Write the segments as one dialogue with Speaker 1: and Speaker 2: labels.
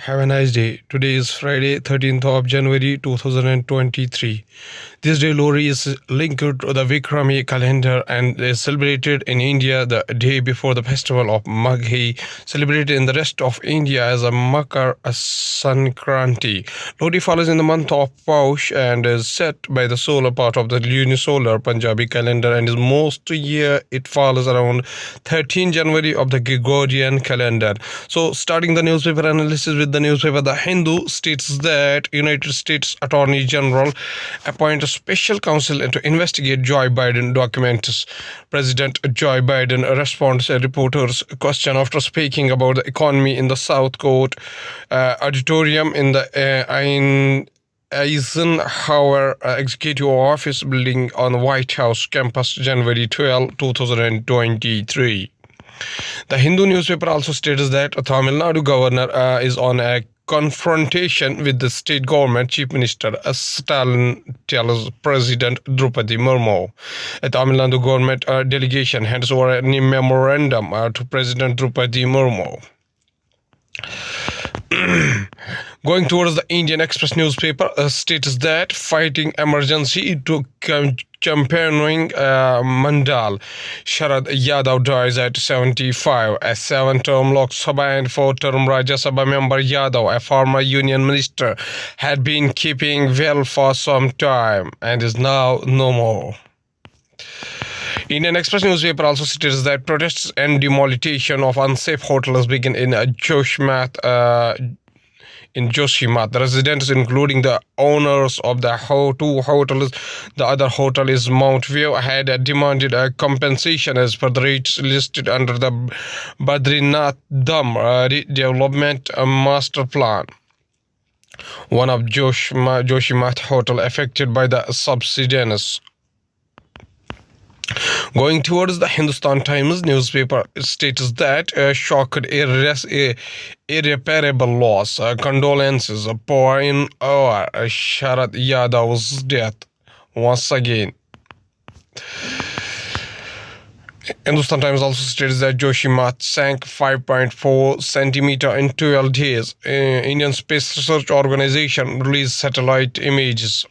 Speaker 1: Have a nice day. Today is Friday, 13th of January 2023. This day Lori is linked to the Vikrami calendar and is celebrated in India the day before the festival of Maghi, celebrated in the rest of India as a Makar Sankranti. Lori follows in the month of Paush and is set by the solar part of the lunisolar Punjabi calendar, and is most year it follows around 13 January of the Gregorian calendar. So starting the newspaper analysis with the newspaper The Hindu states that United States Attorney General appoint a special counsel to investigate Joe Biden documents. President Joe Biden responds a reporter's question after speaking about the economy in the South Court auditorium in the Eisenhower Executive Office building on the White House campus January 12, 2023. The Hindu newspaper also states that Tamil Nadu governor is on a confrontation with the state government. Chief Minister Stalin tells President Draupadi Murmu. A Tamil Nadu government delegation hands over a memorandum to President Draupadi Murmu. Going towards the Indian Express newspaper states that fighting emergency to campaigning Mandal. Sharad Yadav dies at 75. A 7-term Lok Sabha and 4-term Rajya Sabha member Yadav, a former union minister, had been keeping well for some time and is now no more. Indian Express newspaper also states that protests and demolition of unsafe hotels begin in Joshimath. The residents, including the owners of the two hotels, the other hotel is Mount View, had demanded a compensation as per the rates listed under the Badrinath Dham Redevelopment Master Plan. One of Joshimath hotel affected by the subsidence. Going towards the Hindustan Times newspaper states that shocked irreparable loss. Condolences pour in over Sharad Yadav's death once again. Hindustan Times also states that Joshimath sank 5.4 centimeter in 12 days. Indian Space Research Organization released satellite images.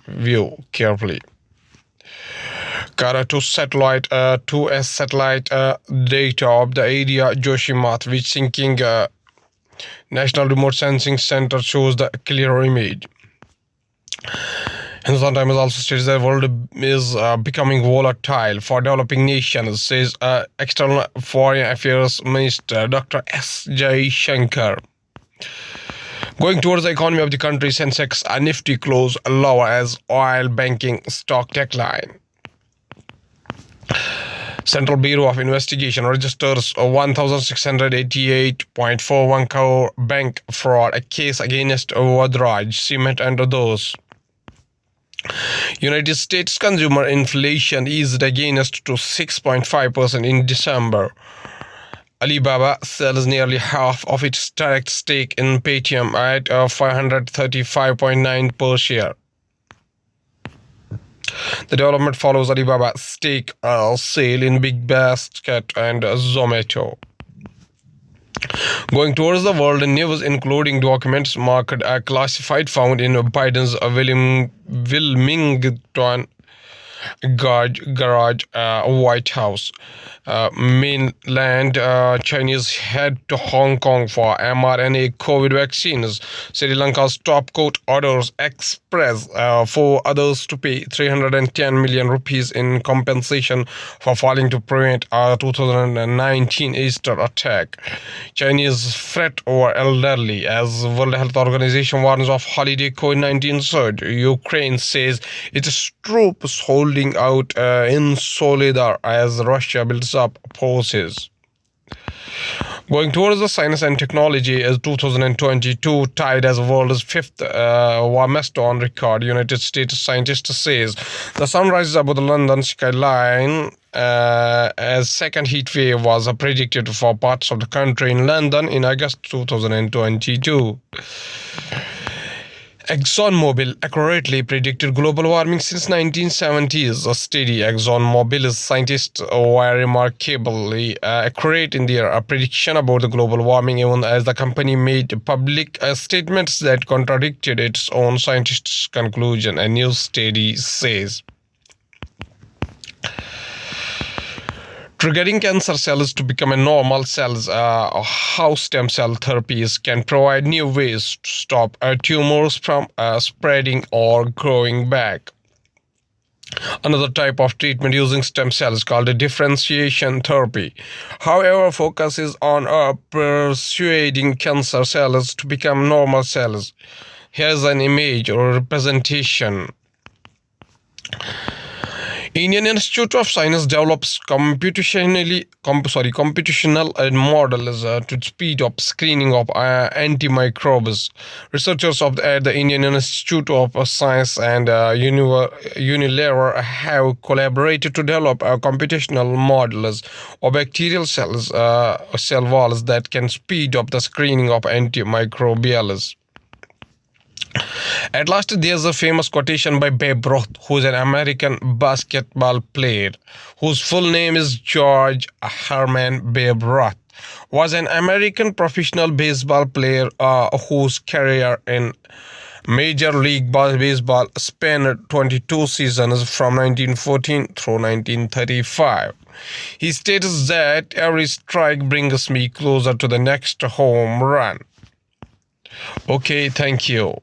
Speaker 1: View carefully. Kara 2 satellite data of the area Joshimath, which sinking National Remote Sensing Center shows the clear image. Hindustan Times also states that the world is becoming volatile for developing nations, says External Foreign Affairs Minister Dr. S. Jaishankar. Going towards the economy of the country, Sensex Nifty closed lower as oil banking stock decline. Central Bureau of Investigation registers 1,688.41 crore bank fraud, a case against Vadraj, Cement and others. United States consumer inflation eased against to 6.5% in December. Alibaba sells nearly half of its direct stake in Paytm at 535.9 per share. The development follows Alibaba's stake sale in Big Basket and Zomato. Going towards the world news, including documents marked classified found in Biden's Wilmington garage, White House. Mainland Chinese head to Hong Kong for mRNA COVID vaccines. Sri Lanka's top court orders Express for others to pay 310 million rupees in compensation for failing to prevent a 2019 Easter attack. Chinese fret over elderly as World Health Organization warns of holiday COVID-19 surge. Ukraine says its troops holding out in Solidar as Russia builds up forces. Going towards the science and technology, as 2022 tied as world's fifth warmest on record, United States scientist says the sun rises above the London skyline as second heat wave was predicted for parts of the country in London in August 2022. ExxonMobil accurately predicted global warming since 1970s. A steady ExxonMobil's scientists were remarkably accurate in their prediction about the global warming, even as the company made public statements that contradicted its own scientists' conclusion. A new study says triggering cancer cells to become a normal cells, how stem cell therapies can provide new ways to stop tumors from spreading or growing back. Another type of treatment using stem cells called a differentiation therapy. However, focuses on persuading cancer cells to become normal cells. Here's an image or representation. Indian Institute of Science develops computational models to speed up screening of antimicrobes. Researchers at the Indian Institute of Science and Unilever have collaborated to develop computational models of bacterial cells, cell walls that can speed up the screening of antimicrobials. At last, there's a famous quotation by Babe Ruth, who is an American basketball player, whose full name is George Herman Babe Ruth, was an American professional baseball player whose career in Major League Baseball spanned 22 seasons from 1914 through 1935. He states that every strike brings me closer to the next home run. Okay, thank you.